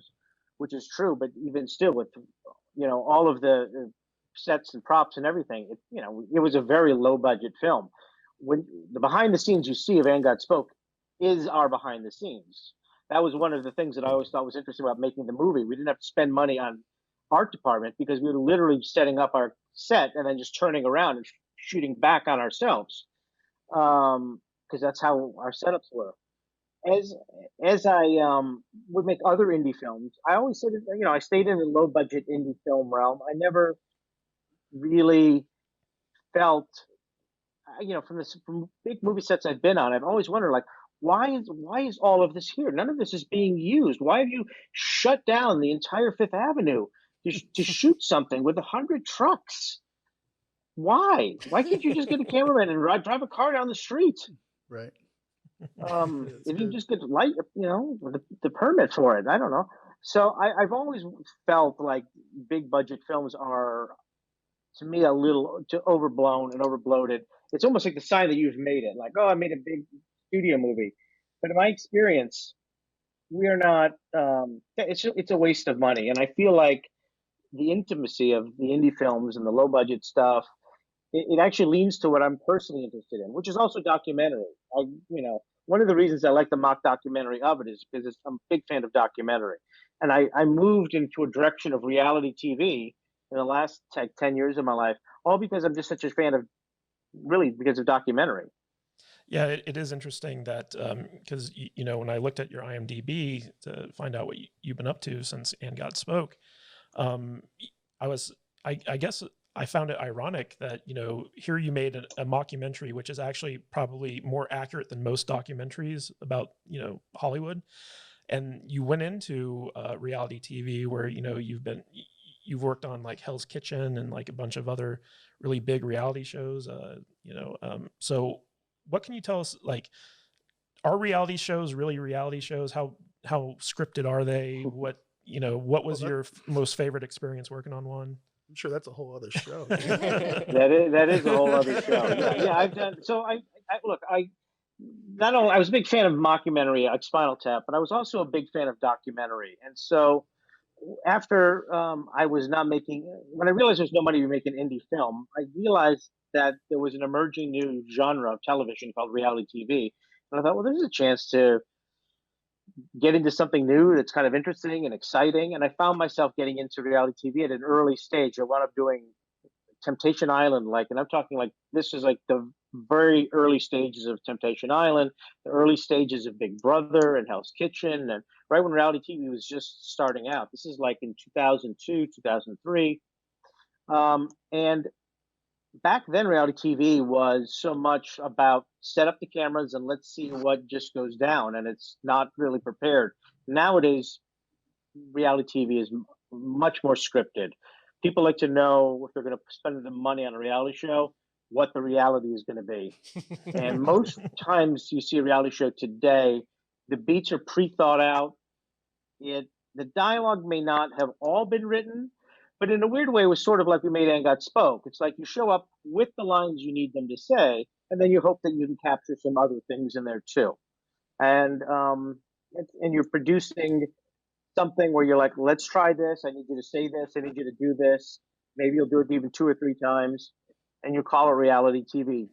which is true, but even still with, all of the sets and props and everything, it was a very low budget film. when the behind the scenes you see of And God Spoke is our behind the scenes. That was one of the things that I always thought was interesting about making the movie. We didn't have to spend money on art department because we were literally setting up our set and then just turning around and shooting back on ourselves, because that's how our setups were. As I would make other indie films, I always said, I stayed in the low budget indie film realm. I never really felt, from big movie sets I've been on, I've always wondered, like, why is all of this here? None of this is being used. Why have you shut down the entire Fifth Avenue to shoot something with 100 trucks? Why? Why can't you just get a cameraman and drive a car down the street? Right. If you just get the permit for it, I don't know. So I've always felt like big budget films are, to me, a little too overblown and overbloated. It's almost like the sign that you've made it. Like, oh, I made a big studio movie. But in my experience, we are not. It's a waste of money, and I feel like the intimacy of the indie films and the low budget stuff, it actually leans to what I'm personally interested in, which is also documentary. One of the reasons I like the mock documentary of it is because I'm a big fan of documentary, and I moved into a direction of reality TV in the last 10 years of my life, all because I'm just such a fan of, really, because of documentary. Yeah, it is interesting that because when I looked at your IMDb to find out what you've been up to since And God Spoke, I guess I found it ironic that here you made a mockumentary, which is actually probably more accurate than most documentaries about Hollywood, and you went into reality TV where you've worked on like Hell's Kitchen and like a bunch of other really big reality shows. So what can you tell us? Like, are reality shows really reality shows? How scripted are they? What was your most favorite experience working on one? I'm sure that's a whole other show. that is a whole other show. Yeah, I've done. So I not only I was a big fan of mockumentary like Spinal Tap, but I was also a big fan of documentary. And so after I was not making, when I realized there's no money to make an indie film, I realized that there was an emerging new genre of television called reality TV. And I thought, well, there's a chance to get into something new that's kind of interesting and exciting. And I found myself getting into reality TV at an early stage. I wound up doing Temptation Island, and I'm talking like this is like the very early stages of Temptation Island, the early stages of Big Brother and Hell's Kitchen, and right when reality TV was just starting out. This is like in 2002, 2003. And back then, reality TV was so much about set up the cameras and let's see what just goes down, and it's not really prepared. Nowadays, reality TV is much more scripted. People like to know if they're going to spend the money on a reality show, what the reality is going to be. And most times you see a reality show today, the beats are pre-thought out. The dialogue may not have all been written, but in a weird way, it was sort of like we made And God Spoke. It's like you show up with the lines you need them to say, and then you hope that you can capture some other things in there too. And you're producing something where you're like, let's try this. I need you to say this. I need you to do this. Maybe you'll do it even 2 or 3 times, and you call it reality TV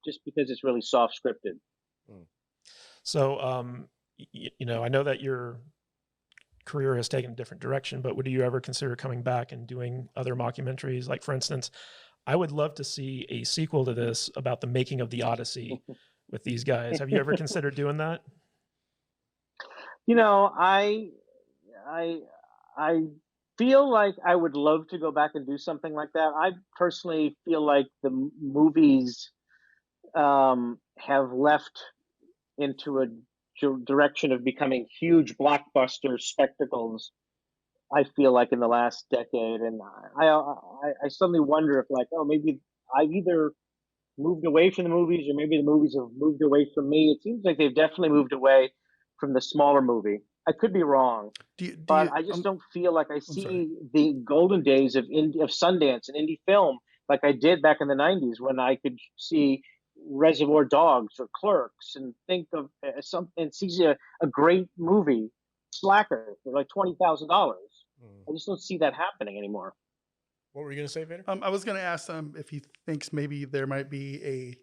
just because it's really soft scripted. So, I know that your career has taken a different direction, but would you ever consider coming back and doing other mockumentaries? Like, for instance, I would love to see a sequel to this about the making of the Odyssey with these guys. Have you ever considered doing that? I feel like I would love to go back and do something like that. I personally feel like the movies have left into a direction of becoming huge blockbuster spectacles. I feel like in the last decade, and I suddenly wonder if, like, oh, maybe I've either moved away from the movies, or maybe the movies have moved away from me. It seems like they've definitely moved away from the smaller movie. I could be wrong, but I just don't feel like I see the golden days of Sundance and indie film like I did back in the 90s, when I could see Reservoir Dogs or Clerks and think of and see a great movie, Slacker, for like $20,000. I just don't see that happening anymore. What were you going to say, Vader? I was going to ask if he thinks maybe there might be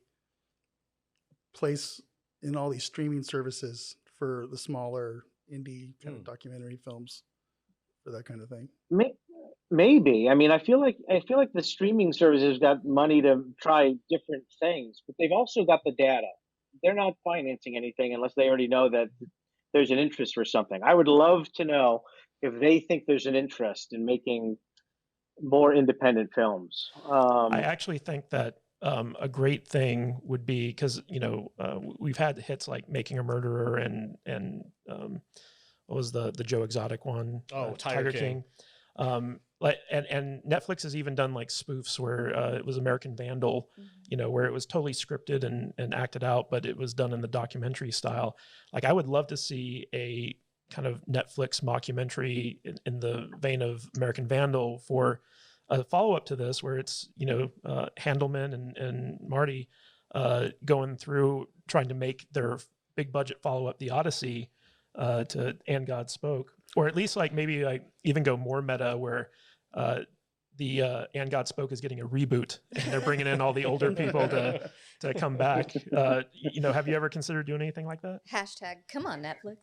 place in all these streaming services for the smaller indie kind of documentary films for that kind of thing. Maybe. I mean, I feel like the streaming services got money to try different things, but they've also got the data. They're not financing anything unless they already know that there's an interest for something. I would love to know if they think there's an interest in making more independent films. I actually think that a great thing would be, because we've had hits like Making a Murderer and what was the Joe Exotic one? Oh, Tiger King. Like and Netflix has even done like spoofs where it was American Vandal, where it was totally scripted and acted out, but it was done in the documentary style. Like I would love to see a kind of Netflix mockumentary in the vein of American Vandal for a follow-up to this, where it's Handelman and Marty going through trying to make their big budget follow-up, The Odyssey, to And God Spoke, or at least like maybe like even go more meta where the And God Spoke is getting a reboot and they're bringing in all the older people to come back. Have you ever considered doing anything like that? # come on, Netflix.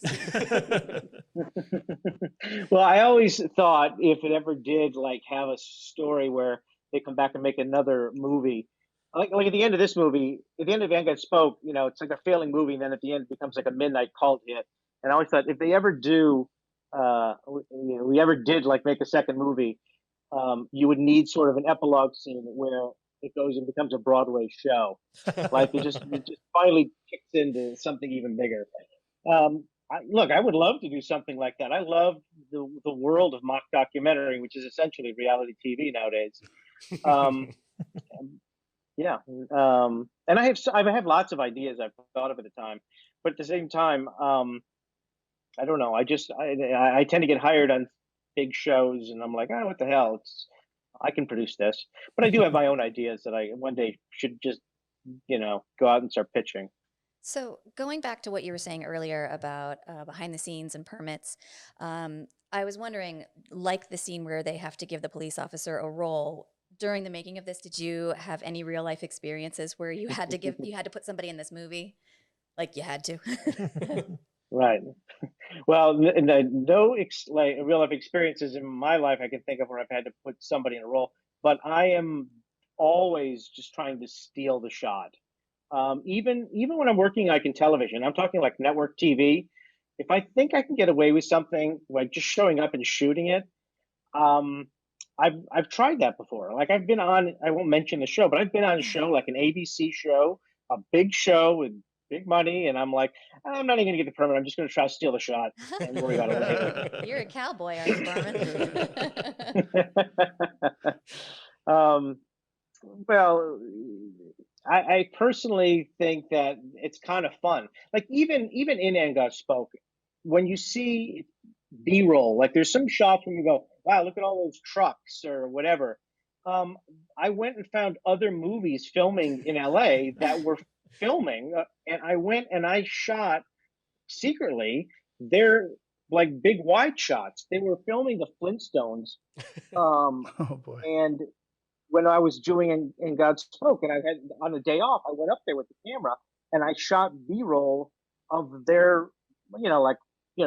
Well, I always thought if it ever did like have a story where they come back and make another movie, like at the end of this movie, at the end of And God Spoke, it's like a failing movie, and then at the end it becomes like a midnight cult hit. And I always thought if they ever do, we ever did like make a second movie, you would need sort of an epilogue scene where it goes and becomes a Broadway show. Like it just finally kicks into something even bigger. I would love to do something like that. I love the world of mock documentary, which is essentially reality TV nowadays. And I have lots of ideas I've thought of at the time, but at the same time, I don't know. I tend to get hired on big shows, and I'm like, what the hell? I can produce this. But I do have my own ideas that I one day should just, go out and start pitching. So going back to what you were saying earlier about behind the scenes and permits, I was wondering, like the scene where they have to give the police officer a role, during the making of this, did you have any real life experiences where you had to put somebody in this movie? Like you had to? Right. Well, no real life experiences in my life I can think of where I've had to put somebody in a role, but I am always just trying to steal the shot. Even when I'm working like in television, I'm talking like network TV. If I think I can get away with something like just showing up and shooting it, I've tried that before. Like I've been on, I won't mention the show, but I've been on a show like an ABC show, a big show with big money, and I'm like, I'm not even gonna get the permit. I'm just gonna try to steal the shot and worry about it later. You're a cowboy, Arthur Borman. Well, I personally think that it's kind of fun. Like even in And God Spoke, when you see B-roll, like there's some shots where you go, wow, look at all those trucks or whatever. I went and found other movies filming in LA that were filming, and I went and I shot secretly. They're like big wide shots. They were filming the Flintstones. Oh boy! And when I was doing In God Spoke, and I had on a day off, I went up there with the camera and I shot B-roll of their,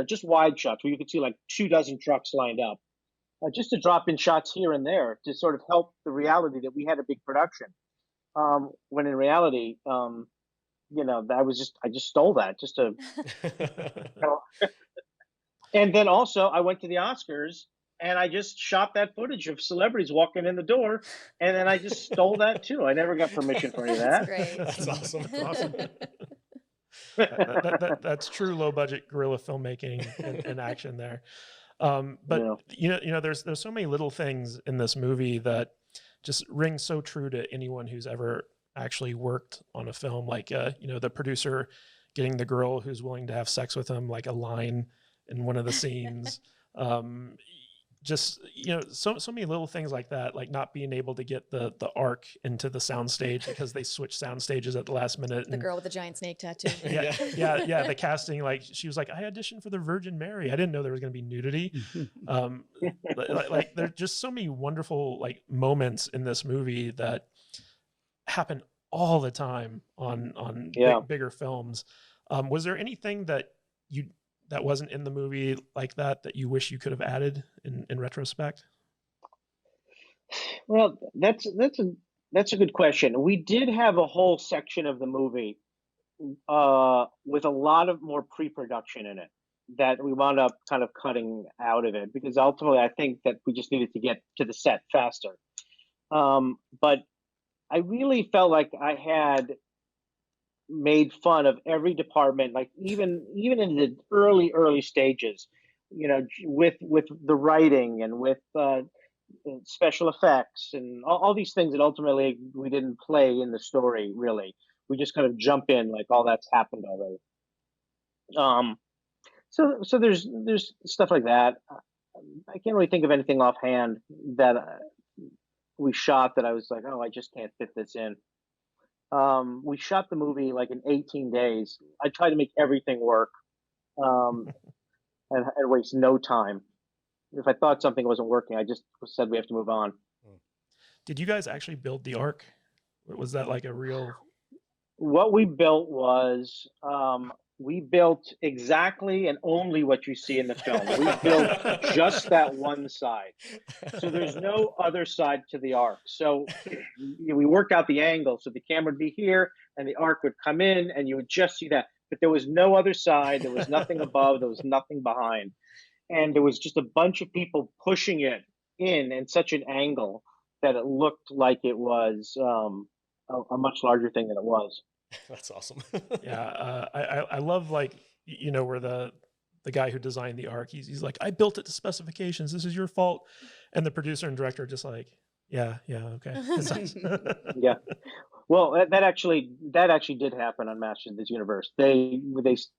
just wide shots where you could see like 24 trucks lined up, just to drop in shots here and there to sort of help the reality that we had a big production. When in reality, I just stole that just to. And then also I went to the Oscars and I just shot that footage of celebrities walking in the door, and then I just stole that too. I never got permission for any of that. That's great. That's awesome. That's true low budget guerrilla filmmaking and action there. But there's so many little things in this movie that just ring so true to anyone who's ever actually worked on a film. Like the producer getting the girl who's willing to have sex with him, like a line in one of the scenes. Just so many little things like that, like not being able to get the arc into the soundstage because they switched sound stages at the last minute. The girl with the giant snake tattoo. Yeah. The casting, like she was like, I auditioned for the Virgin Mary. I didn't know there was going to be nudity. Like there's just so many wonderful like moments in this movie that happen all the time on Yeah. bigger films. Was there anything that wasn't in the movie like that you wish you could have added in retrospect? Well, that's a good question. We did have a whole section of the movie with a lot of more pre-production in it that we wound up kind of cutting out of it because ultimately I think that we just needed to get to the set faster. But I really felt like I had made fun of every department, like even in the early stages, with the writing and with special effects and all these things that ultimately we didn't play in the story really. We just kind of jump in like all that's happened already. So there's stuff like that. I can't really think of anything offhand that we shot that I was like, oh, I just can't fit this in. We shot the movie like in 18 days. I tried to make everything work and waste no time. If I thought something wasn't working, I just said we have to move on. Did you guys actually build the Ark? Was that like a real? What we built was we built exactly and only what you see in the film. We built just that one side. So there's no other side to the Ark. So we worked out the angle. So the camera would be here and the Ark would come in and you would just see that. But there was no other side. There was nothing above. There was nothing behind. And there was just a bunch of people pushing it in such an angle that it looked like it was a much larger thing than it was. That's awesome. Yeah, I love like where the guy who designed the Ark, he's like, I built it to specifications. This is your fault, and the producer and director are just like, yeah, okay. Yeah. Well, that actually did happen on Masters of this Universe. They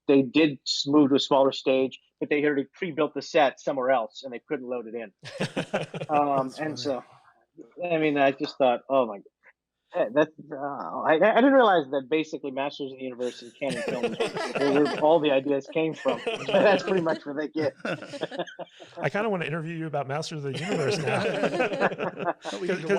did move to a smaller stage, but they already pre-built the set somewhere else, and they couldn't load it in. And so, I mean, I just thought, oh my. I didn't realize that basically Masters of the Universe and canon films where all the ideas came from. That's pretty much what they get. I kind of want to interview you about Masters of the Universe now.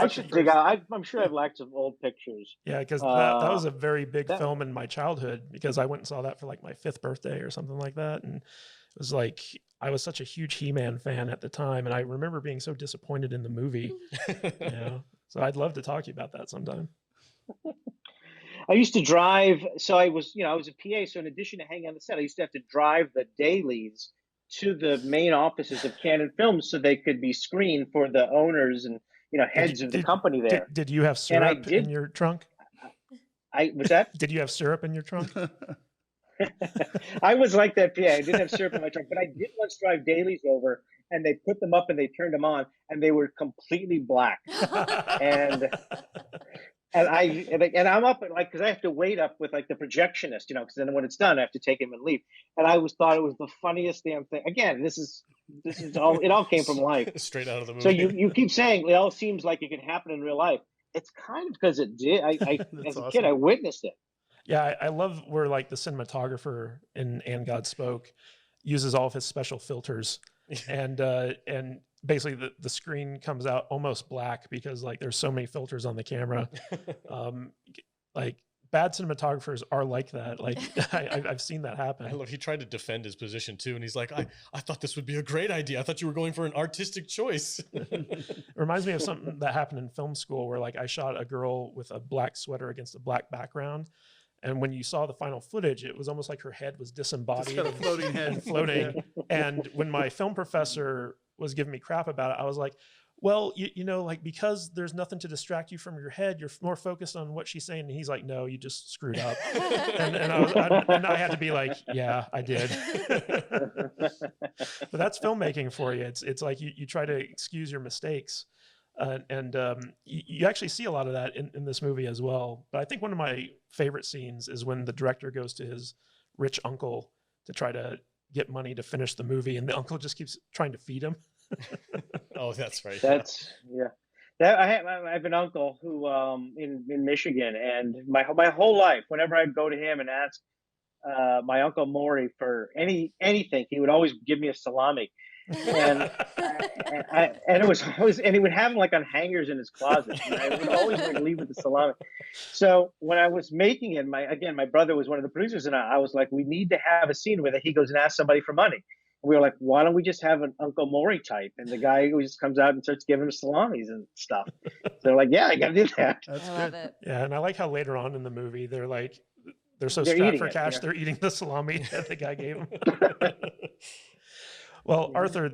I should dig out. I'm sure I have lots of old pictures. Yeah, because that was a very big film in my childhood because I went and saw that for like my 5th birthday or something like that. And it was like, I was such a huge He-Man fan at the time. And I remember being so disappointed in the movie. So I'd love to talk to you about that sometime. I used to drive. So I was a PA. So in addition to hanging on the set, I used to have to drive the dailies to the main offices of Canon Films so they could be screened for the owners and heads of the company there. Did you have syrup in your trunk? What's that? Did you have syrup in your trunk? I was like that PA. I didn't have syrup in my trunk, but I did once drive dailies over, and they put them up and they turned them on, and they were completely black. and I'm up because I have to wait up with like the projectionist, because then when it's done, I have to take him and leave. And I thought it was the funniest damn thing. Again, this is all. It all came from life, straight out of the movie. So you keep saying it all seems like it can happen in real life. It's kind of because it did. As a kid, I witnessed it. Yeah, I love where like the cinematographer in And God Spoke uses all of his special filters, and basically the screen comes out almost black because like there's so many filters on the camera. Like bad cinematographers are like that. Like I've seen that happen. I love he tried to defend his position too, and he's like, I thought this would be a great idea. I thought you were going for an artistic choice. It reminds me of something that happened in film school where like I shot a girl with a black sweater against a black background. And when you saw the final footage, it was almost like her head was disembodied Just got a floating head. and floating. And when my film professor was giving me crap about it, I was like, well, like because there's nothing to distract you from your head, you're more focused on what she's saying. And he's like, no, you just screwed up. and I had to be like, yeah, I did. But that's filmmaking for you. It's like you try to excuse your mistakes. You actually see a lot of that in this movie as well. But I think one of my favorite scenes is when the director goes to his rich uncle to try to get money to finish the movie, and the uncle just keeps trying to feed him. Oh, that's right. I have an uncle who in Michigan, and my whole life, whenever I'd go to him and ask my uncle Maury for anything, he would always give me a salami. and it was always, and he would have them like on hangers in his closet, and I would always like leave with the salami. So when I was making it, my brother was one of the producers, and I was like, we need to have a scene where he goes and asks somebody for money. We were like, why don't we just have an Uncle Maury type? And the guy who just comes out and starts giving him salamis and stuff. So they're like, yeah, I got to do that. That's I love good. it. Yeah, and I like how later on in the movie they're so They're strapped eating for it, cash, yeah. they're eating the salami that the guy gave them. Well, Arthur,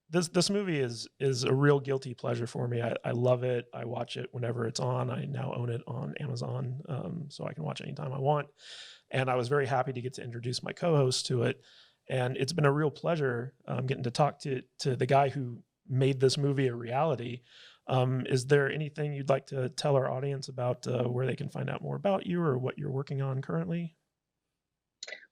this movie is a real guilty pleasure for me. I love it. I watch it whenever it's on. I now own it on Amazon, so I can watch it anytime I want. And I was very happy to get to introduce my co-host to it. And it's been a real pleasure getting to talk to the guy who made this movie a reality. Is there anything you'd like to tell our audience about where they can find out more about you or what you're working on currently?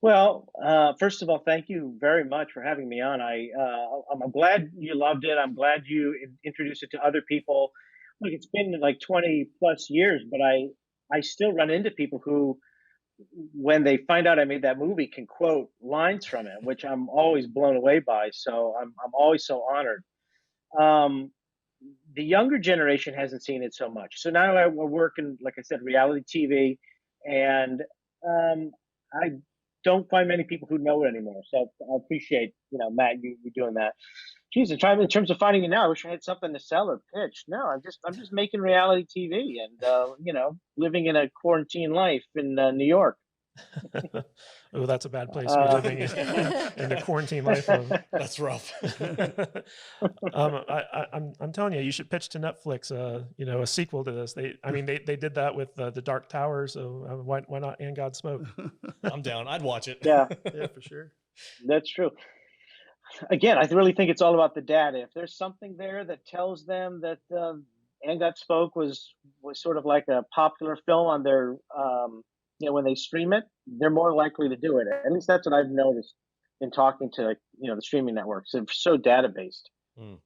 Well, first of all, thank you very much for having me on. I'm glad you loved it. I'm glad you introduced it to other people. Look, it's been like 20 plus years, but I still run into people who, when they find out I made that movie, can quote lines from it, which I'm always blown away by. So I'm always so honored. The younger generation hasn't seen it so much. So now we're working, like I said, reality TV, and I don't find many people who know it anymore. So I appreciate, Matt, you doing that. Geez, in terms of finding it now, I wish I had something to sell or pitch. No, I'm just making reality TV and living in a quarantine life in New York. Oh, that's a bad place to be living in the quarantine life of. That's rough. I'm telling you, you should pitch to Netflix, a sequel to this. They did that with the Dark Tower, so why not And God Spoke? I'm down. I'd watch it. Yeah, Yeah, for sure. that's true. Again, I really think it's all about the data. If there's something there that tells them that And God Spoke was sort of like a popular film on their when they stream it, they're more likely to do it. At least that's what I've noticed in talking to the streaming networks. They're so data based, and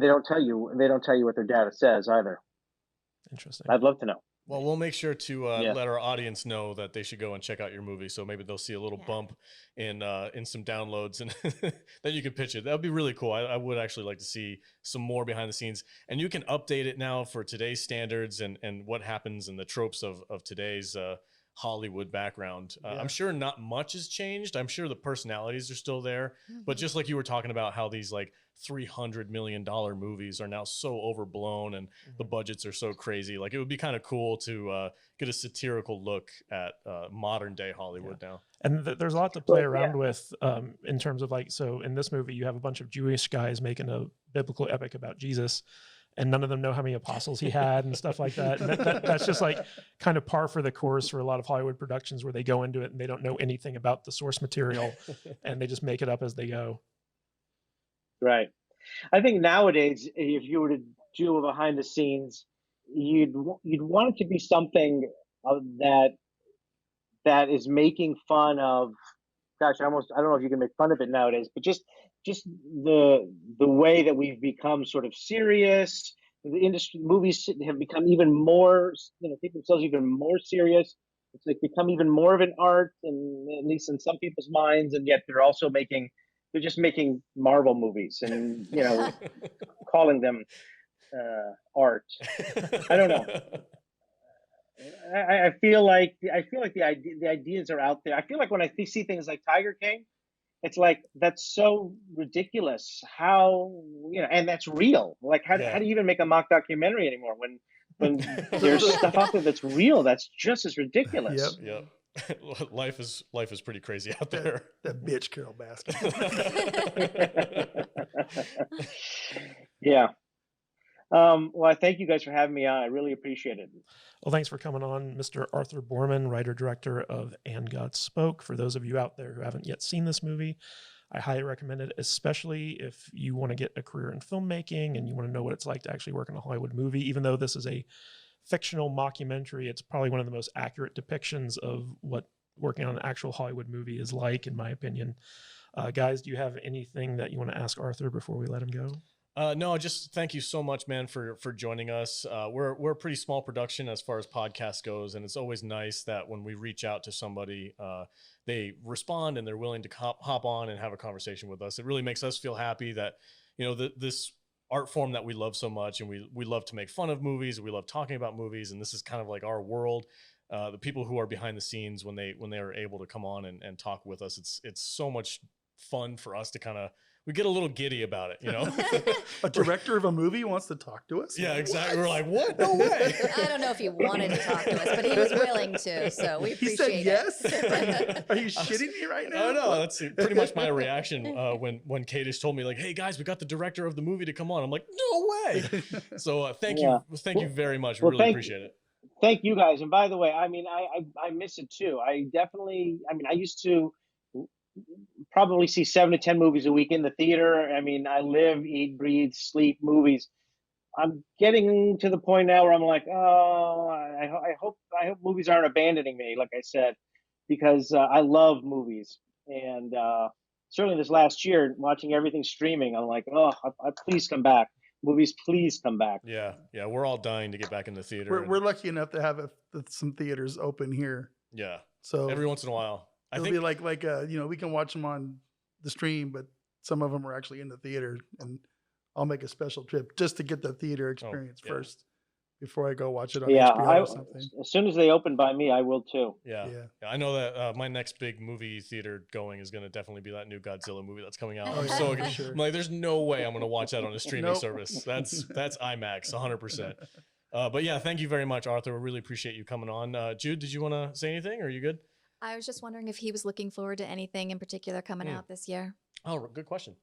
they don't tell you what their data says either. Interesting. I'd love to know. Well, we'll make sure to Yeah. let our audience know that they should go and check out your movie. So maybe they'll see a little bump in some downloads, and then you could pitch it. That would be really cool. I would actually like to see some more behind the scenes. And you can update it now for today's standards and what happens and the tropes of today's Hollywood background. I'm sure not much has changed. I'm sure the personalities are still there, but just like you were talking about how these like $300 million movies are now so overblown and the budgets are so crazy. Like it would be kind of cool to get a satirical look at modern day Hollywood now. And there's a lot to play around with in terms of so in this movie, you have a bunch of Jewish guys making a biblical epic about Jesus, and none of them know how many apostles he had and stuff like that. And that's just like kind of par for the course for a lot of Hollywood productions where they go into it and they don't know anything about the source material and they just make it up as they go. Right. I think nowadays, if you were to do a behind the scenes, you'd want it to be something that is making fun of. Gosh, I don't know if you can make fun of it nowadays, but just the way that we've become sort of serious. The industry movies have become even more, take themselves even more serious. It's like become even more of an art, and at least in some people's minds, and yet they're just making Marvel movies and calling them art. I don't know. I feel like the ideas are out there. I feel like when I see things like Tiger King, it's like that's so ridiculous. How and that's real. Like how do you even make a mock documentary anymore when there's stuff out there that's real? That's just as ridiculous. Yep. Life is pretty crazy out there. That bitch Carol Baskin. Yeah. Well, I thank you guys for having me on. I really appreciate it. Well, thanks for coming on, Mr. Arthur Borman, writer-director of And God Spoke. For those of you out there who haven't yet seen this movie, I highly recommend it, especially if you want to get a career in filmmaking and you want to know what it's like to actually work in a Hollywood movie. Even though this is a fictional mockumentary, it's probably one of the most accurate depictions of what working on an actual Hollywood movie is like, in my opinion. Guys, do you have anything that you want to ask Arthur before we let him go? No, just thank you so much, man, for joining us. We're a pretty small production as far as podcast goes, and it's always nice that when we reach out to somebody, they respond and they're willing to hop on and have a conversation with us. It really makes us feel happy that, you know, this art form that we love so much, and we love to make fun of movies, we love talking about movies, and this is kind of like our world. The people who are behind the scenes, when they are able to come on and talk with us, it's so much fun for us to kind of, we get a little giddy about it, you know. A director of a movie wants to talk to us? Yeah, exactly. What? We're like, what? No way. I don't know if he wanted to talk to us, but he was willing to, so we He appreciate said yes? Are you shitting me right now? I know. That's pretty much my reaction when Kadish told me, like, hey guys, we got the director of the movie to come on. I'm like, no way. So thank you very much. We really appreciate it. Thank you guys. And by the way, I mean, I miss it too. I used to probably see 7 to 10 movies a week in the theater. I mean, I live, eat, breathe, sleep movies. I'm getting to the point now where I'm like, oh, I hope movies aren't abandoning me, like I said, because I love movies. And certainly this last year, watching everything streaming, I'm like, oh, please come back. Movies, please come back. Yeah, we're all dying to get back in the theater. We're lucky enough to have some theaters open here. Yeah, so every once in a while. It'll be like you know, we can watch them on the stream, but some of them are actually in the theater, and I'll make a special trip just to get the theater experience first before I go watch it on HBO or something. As soon as they open by me, I will too. Yeah. I know that my next big movie theater going is going to definitely be that new Godzilla movie that's coming out. I'm so sure. I'm like, there's no way I'm going to watch that on a streaming service. That's IMAX 100%. But yeah, thank you very much, Arthur. We really appreciate you coming on. Jude, did you want to say anything? Are you good? I was just wondering if he was looking forward to anything in particular coming out this year. Oh, good question.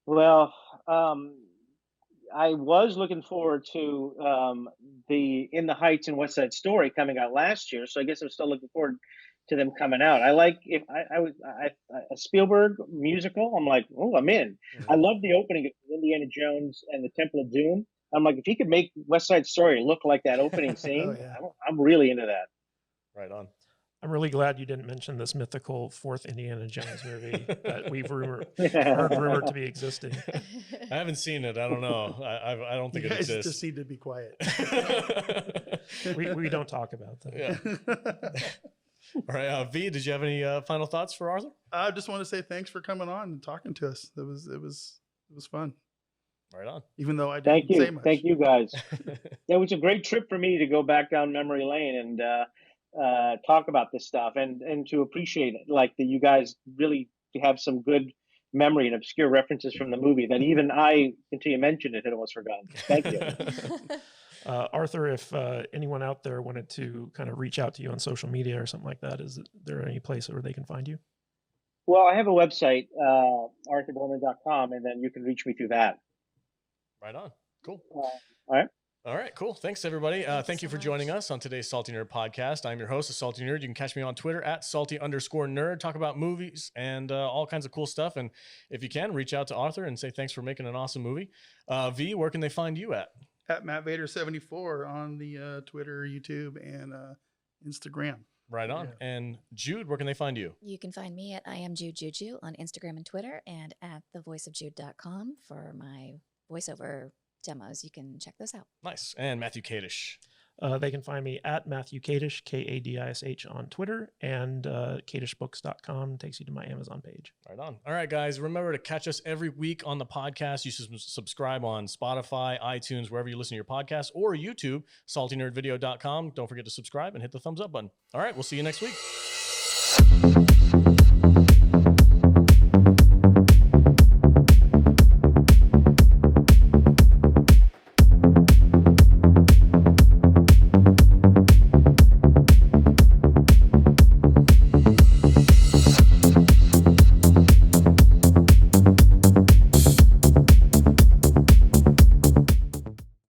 Well, I was looking forward to the In the Heights and West Side Story coming out last year, so I guess I'm still looking forward to them coming out. I like a Spielberg musical. I'm like, oh, I'm in. I love the opening of Indiana Jones and the Temple of Doom. I'm like, if he could make West Side Story look like that opening scene, I'm really into that. Right on. I'm really glad you didn't mention this mythical 4th Indiana Jones movie that we've heard rumored to be existing. I haven't seen it. I don't know. I don't think it exists. Just need to be quiet. we don't talk about that. Yeah. All right, V, did you have any final thoughts for Arthur? I just want to say thanks for coming on and talking to us. It was fun. Right on. Even though I didn't say much. Thank you guys. It was a great trip for me to go back down memory lane and talk about this stuff and to appreciate it, like that you guys really have some good memory and obscure references from the movie that even I, until you mentioned it, had almost forgotten. Thank you. Arthur, if anyone out there wanted to kind of reach out to you on social media or something like that, is there any place where they can find you? Well, I have a website, arthurborman.com, and then you can reach me through that. Right on. Cool. All right, cool. Thanks, everybody. Thank you for joining us on today's Salty Nerd podcast. I'm your host, the Salty Nerd. You can catch me on Twitter at salty_nerd, talk about movies and all kinds of cool stuff. And if you can, reach out to Arthur and say thanks for making an awesome movie. V, where can they find you at? At Matt Vader 74 on the Twitter, YouTube, and Instagram. Right on. Yeah. And Jude, where can they find you? You can find me at I am Jude Juju on Instagram and Twitter, and at thevoiceofjude.com for my voiceover demos. You can check those out. Nice. And Matthew Kadish. They can find me at Matthew Kadish, Kadish on Twitter, and kadishbooks.com takes you to my Amazon page. Right on. All right, guys, remember to catch us every week on the podcast. You should subscribe on Spotify, iTunes, wherever you listen to your podcast, or YouTube, saltynerdvideo.com. Don't forget to subscribe and hit the thumbs up button. All right, we'll see you next week.